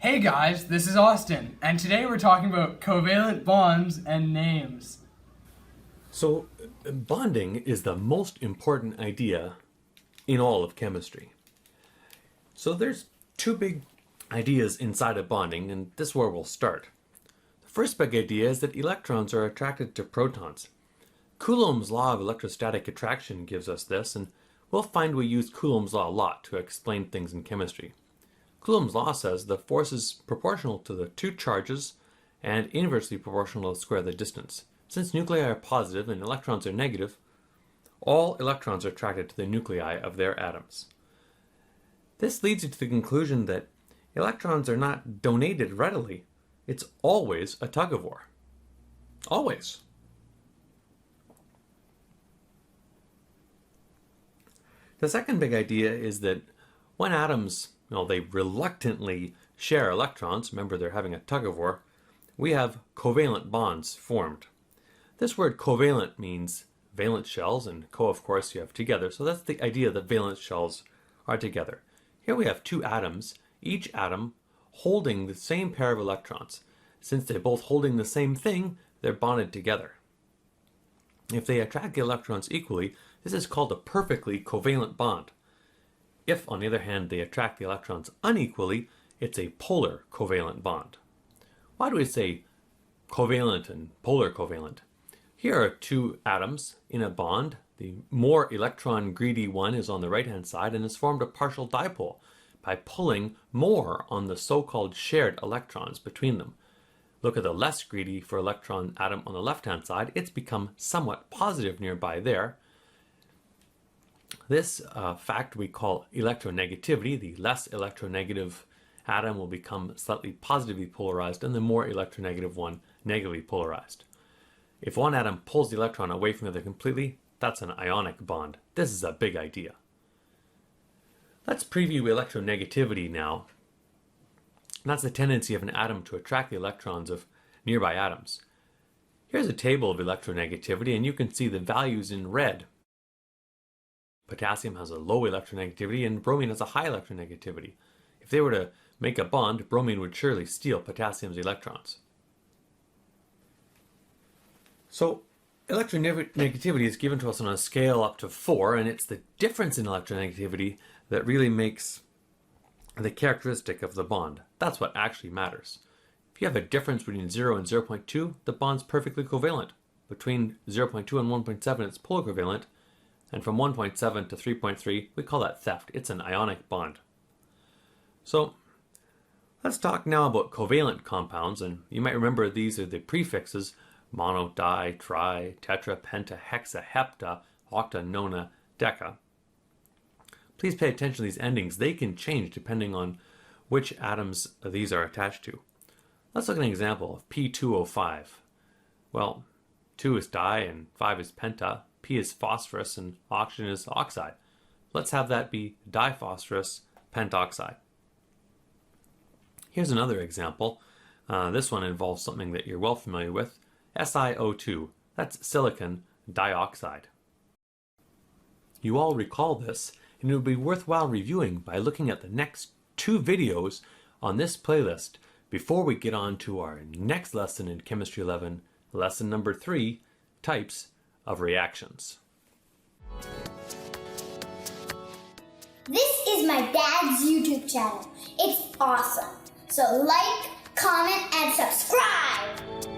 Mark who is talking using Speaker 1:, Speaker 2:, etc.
Speaker 1: Hey guys, this is Austin, and today we're talking about covalent bonds and names.
Speaker 2: So, bonding is the most important idea in all of chemistry. So there's two big ideas inside of bonding, and this is where we'll start. The first big idea is that electrons are attracted to protons. Coulombs Law of electrostatic attraction gives us this, and we'll find we use Coulombs Law a lot to explain things in chemistry. Coulombs Law says the force is proportional to the two charges and inversely proportional to the square of the distance. Since nuclei are positive and electrons are negative, all electrons are attracted to the nuclei of their atoms. This leads you to the conclusion that electrons are not donated readily. It's always a tug-of-war. Always. The second big idea is that when atoms, they reluctantly share electrons, remember they're having a tug-of-war, we have covalent bonds formed. This word covalent means valence shells, and co, of course, you have together. So that's the idea that valence shells are together. Here we have two atoms, each atom holding the same pair of electrons. Since they're both holding the same thing, they're bonded together. If they attract the electrons equally, this is called a perfectly covalent bond. If, on the other hand, they attract the electrons unequally, it's a polar covalent bond. Why do we say covalent and polar covalent? Here are two atoms in a bond. The more electron-greedy one is on the right-hand side and has formed a partial dipole by pulling more on the so-called shared electrons between them. Look at the less greedy for electron atom on the left-hand side. It's become somewhat positive nearby there. This fact we call electronegativity. The less electronegative atom will become slightly positively polarized and the more electronegative one negatively polarized. If one atom pulls the electron away from the other completely, that's an ionic bond. This is a big idea. Let's preview electronegativity now. That's the tendency of an atom to attract the electrons of nearby atoms. Here's a table of electronegativity, and you can see the values in red. Potassium has a low electronegativity and bromine has a high electronegativity. If they were to make a bond, bromine would surely steal potassium's electrons. So electronegativity is given to us on a scale up to 4, and it's the difference in electronegativity that really makes the characteristic of the bond. That's what actually matters. If you have a difference between 0 and 0.2, the bond's perfectly covalent. Between 0.2 and 1.7, it's polar covalent. And from 1.7 to 3.3, we call that theft. It's an ionic bond. So let's talk now about covalent compounds. And you might remember these are the prefixes: mono, di, tri, tetra, penta, hexa, hepta, octa, nona, deca. Please pay attention to these endings. They can change depending on which atoms these are attached to. Let's look at an example of P2O5. Well, 2 is di and 5 is penta. P is phosphorus and oxygen is oxide. Let's have that be diphosphorus pentoxide. Here's another example. This one involves something that you're well familiar with. SiO2. That's silicon dioxide. You all recall this, and it would be worthwhile reviewing by looking at the next two videos on this playlist before we get on to our next lesson in Chemistry 11, lesson number 3, types of reactions.
Speaker 3: This is my dad's YouTube channel. It's awesome. So like, comment, and subscribe!